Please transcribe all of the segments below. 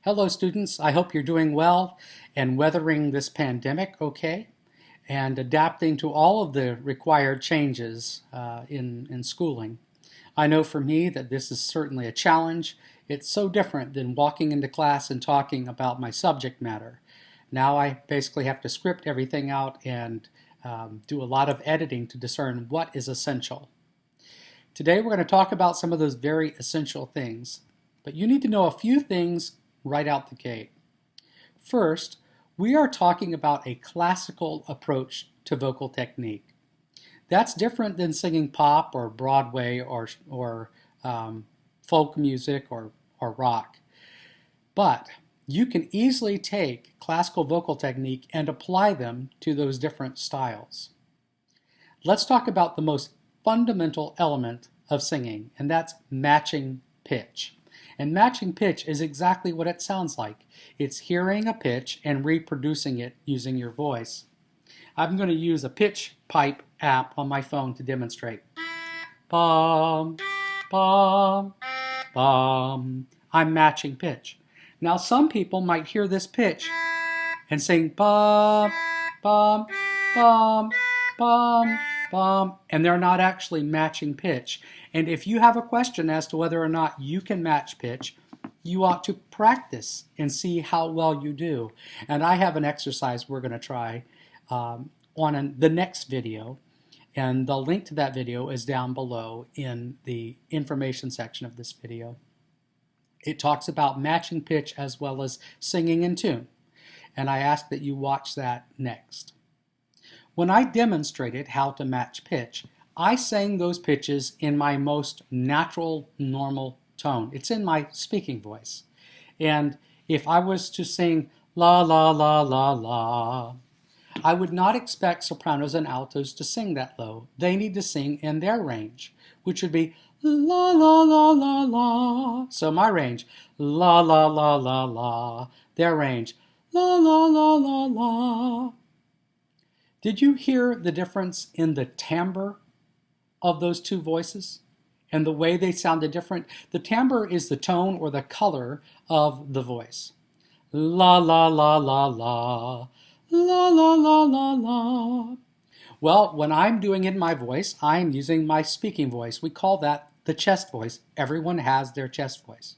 Hello, students. I hope you're doing well and weathering this pandemic okay and adapting to all of the required changes in schooling. I know for me that this is certainly a challenge. It's so different than walking into class and talking about my subject matter. Now I basically have to script everything out and do a lot of editing to discern what is essential. Today we're going to talk about some of those very essential things, but you need to know a few things right out the gate. First, we are talking about a classical approach to vocal technique. That's different than singing pop or Broadway or folk music or rock. But you can easily take classical vocal technique and apply them to those different styles. Let's talk about the most fundamental element of singing, and that's matching pitch. And matching pitch is exactly what it sounds like. It's hearing a pitch and reproducing it using your voice. I'm going to use a pitch pipe app on my phone to demonstrate. Bum, bum, bum. I'm matching pitch. Now some people might hear this pitch and sing bum, bum, bum, bum, bum, and they're not actually matching pitch. And if you have a question as to whether or not you can match pitch, you ought to practice and see how well you do. And I have an exercise we're going to try the next video. And the link to that video is down below in the information section of this video. It talks about matching pitch as well as singing in tune. And I ask that you watch that next. When I demonstrated how to match pitch, I sang those pitches in my most natural, normal tone. It's in my speaking voice. And if I was to sing la la la la la, I would not expect sopranos and altos to sing that low. They need to sing in their range, which would be la la la la la. So my range, la la la la la. Their range, la la la la la. Did you hear the difference in the timbre of those two voices and the way they sounded different? The timbre is the tone or the color of the voice. La la la la la. La la la la la. Well, when I'm doing it in my voice, I'm using my speaking voice. We call that the chest voice. Everyone has their chest voice.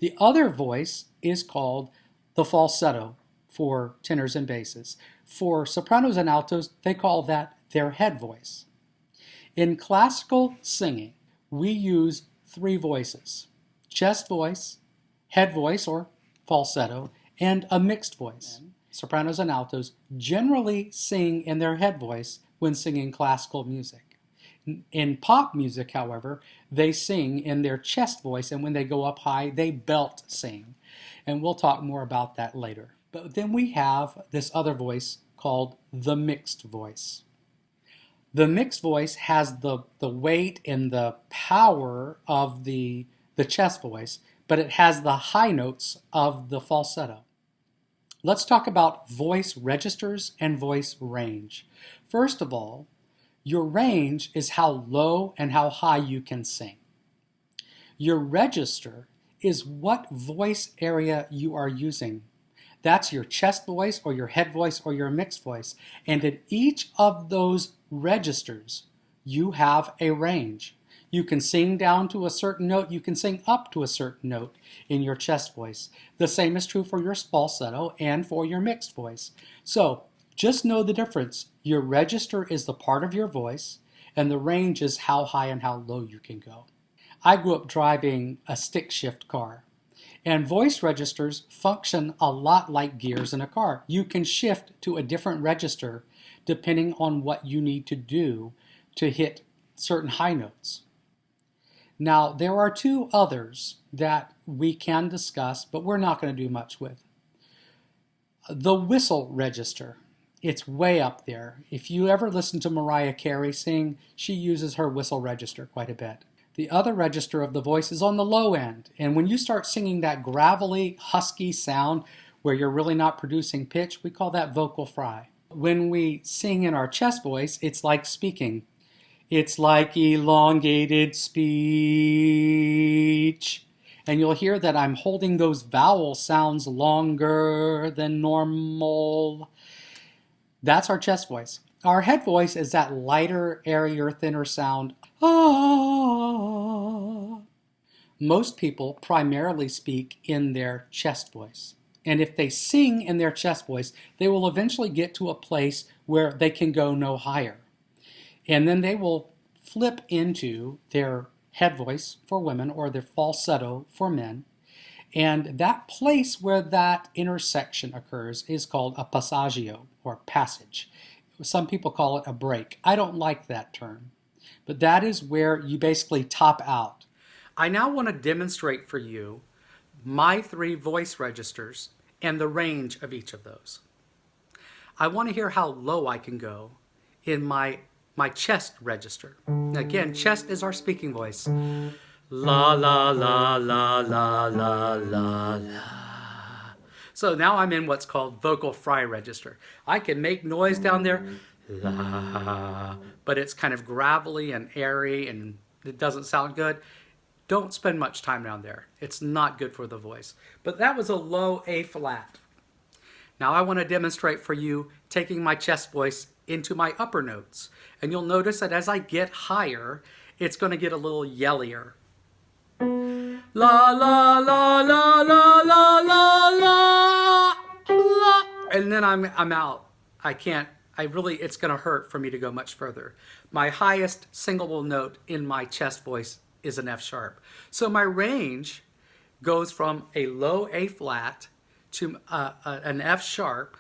The other voice is called the falsetto for tenors and basses. For sopranos and altos, they call that their head voice. In classical singing, we use three voices: chest voice, head voice or falsetto, and a mixed voice. Sopranos and altos generally sing in their head voice when singing classical music. In pop music, however, they sing in their chest voice, and when they go up high, they belt sing. And we'll talk more about that later. But then we have this other voice called the mixed voice. The mixed voice has the weight and the power of the chest voice, but it has the high notes of the falsetto. Let's talk about voice registers and voice range. First of all, your range is how low and how high you can sing. Your register is what voice area you are using. That's your chest voice or your head voice or your mixed voice. And in each of those registers, you have a range. You can sing down to a certain note, you can sing up to a certain note in your chest voice. The same is true for your falsetto and for your mixed voice. So just know the difference. Your register is the part of your voice, and the range is how high and how low you can go. I grew up driving a stick shift car, and voice registers function a lot like gears in a car. You can shift to a different register depending on what you need to do to hit certain high notes. Now, there are two others that we can discuss, but we're not going to do much with. The whistle register. It's way up there. If you ever listen to Mariah Carey sing, she uses her whistle register quite a bit. The other register of the voice is on the low end, and when you start singing that gravelly, husky sound where you're really not producing pitch, we call that vocal fry. When we sing in our chest voice, it's like speaking. It's like elongated speech. And you'll hear that I'm holding those vowel sounds longer than normal. That's our chest voice. Our head voice is that lighter, airier, thinner sound. Ah. Most people primarily speak in their chest voice. And if they sing in their chest voice, they will eventually get to a place where they can go no higher. And then they will flip into their head voice for women or their falsetto for men. And that place where that intersection occurs is called a passaggio or passage. Some people call it a break. I don't like that term, but that is where you basically top out. I now want to demonstrate for you my 3 voice registers and the range of each of those. I want to hear how low I can go in my chest register. Again, chest is our speaking voice. La la la la la la la la. So now I'm in what's called vocal fry register. I can make noise down there, la, but it's kind of gravelly and airy and it doesn't sound good. Don't spend much time down there. It's not good for the voice. But that was a low A flat. Now I want to demonstrate for you taking my chest voice into my upper notes. And you'll notice that as I get higher, it's going to get a little yellier. La la la la la la la la la, and then I'm out. I can't. It's going to hurt for me to go much further. My highest singable note in my chest voice is an F sharp. So my range goes from a low A flat to an F sharp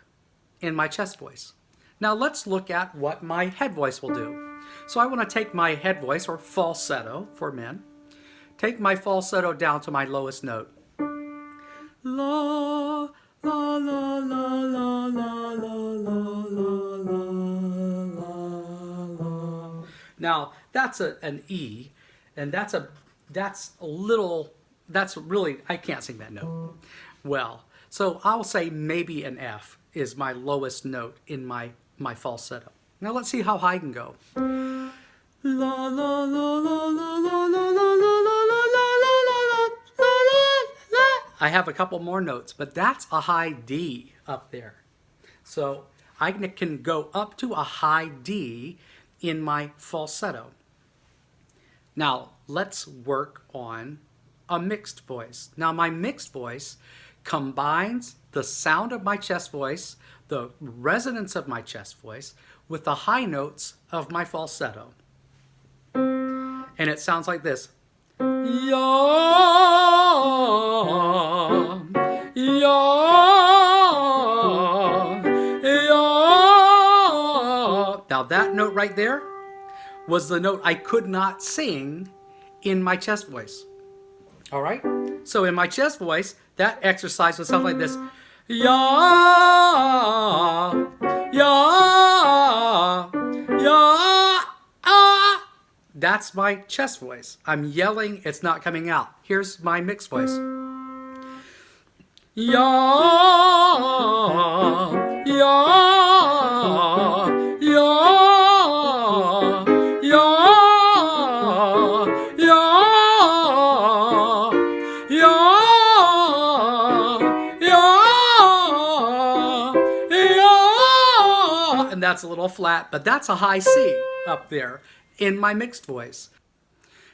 in my chest voice. Now let's look at what my head voice will do. So I want to take my head voice, or falsetto for men, take my falsetto down to my lowest note. La, la, la, la, la, la, la, la, la, la. Now, that's an E, and that's really, I can't sing that note well. So I'll say maybe an F is my lowest note in my falsetto. Now let's see how high I can go. La, la, la, la, la, la, la, la, la. I have a couple more notes, but that's a high D up there. So I can go up to a high D in my falsetto. Now let's work on a mixed voice. Now my mixed voice combines the sound of my chest voice, the resonance of my chest voice, with the high notes of my falsetto. And it sounds like this. Ya, ya, ya. Now that note right there was the note I could not sing in my chest voice. All right? So in my chest voice, that exercise would sound like this. Ya, ya, ya. That's my chest voice. I'm yelling, it's not coming out. Here's my mixed voice. Ya, ya, ya, ya, ya, ya, ya. And that's a little flat, but that's a high C up there in my mixed voice.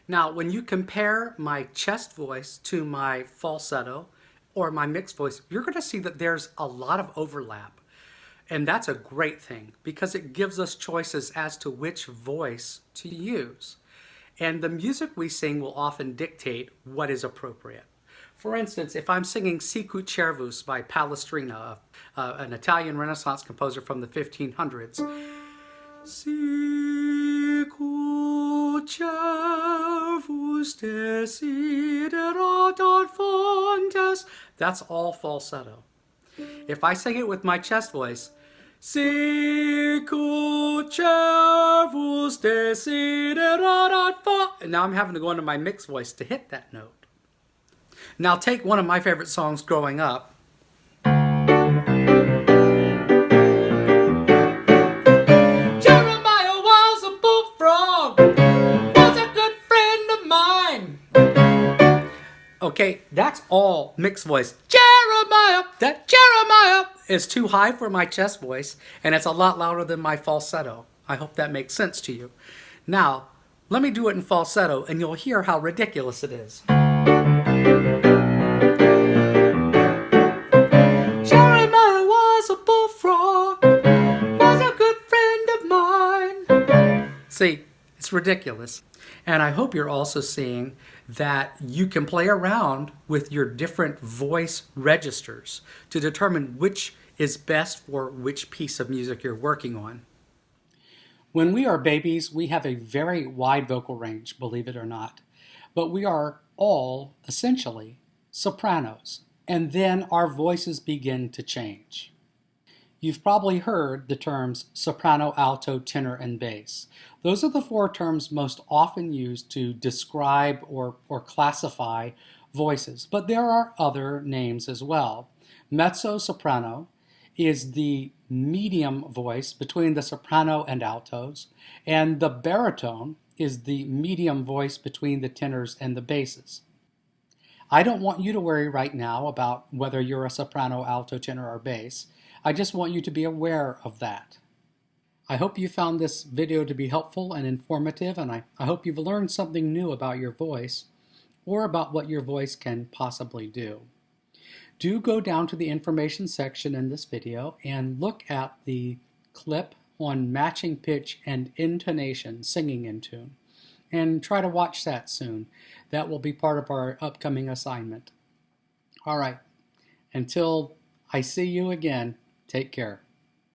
Now, when you compare my chest voice to my falsetto or my mixed voice, you're going to see that there's a lot of overlap. And that's a great thing because it gives us choices as to which voice to use. And the music we sing will often dictate what is appropriate. For instance, if I'm singing Sicut Cervus by Palestrina, an Italian Renaissance composer from the 1500s, Sicut cervus desiderat ad fontes. That's all falsetto. If I sing it with my chest voice, Sicut cervus desiderat ad fontes, and now I'm having to go into my mixed voice to hit that note. Now take one of my favorite songs growing up. Okay, that's all mixed voice. Jeremiah, that Jeremiah is too high for my chest voice, and it's a lot louder than my falsetto. I hope that makes sense to you. Now, let me do it in falsetto, and you'll hear how ridiculous it is. Jeremiah was a bullfrog, was a good friend of mine. See, it's ridiculous. And I hope you're also seeing that you can play around with your different voice registers to determine which is best for which piece of music you're working on. When we are babies, we have a very wide vocal range, believe it or not. But we are all essentially sopranos, and then our voices begin to change. You've probably heard the terms soprano, alto, tenor, and bass. Those are the four terms most often used to describe or classify voices, but there are other names as well. Mezzo-soprano is the medium voice between the soprano and altos, and the baritone is the medium voice between the tenors and the basses. I don't want you to worry right now about whether you're a soprano, alto, tenor, or bass. I just want you to be aware of that. I hope you found this video to be helpful and informative, and I hope you've learned something new about your voice or about what your voice can possibly do. Do go down to the information section in this video and look at the clip on matching pitch and intonation, singing in tune, and try to watch that soon. That will be part of our upcoming assignment. All right, until I see you again, take care.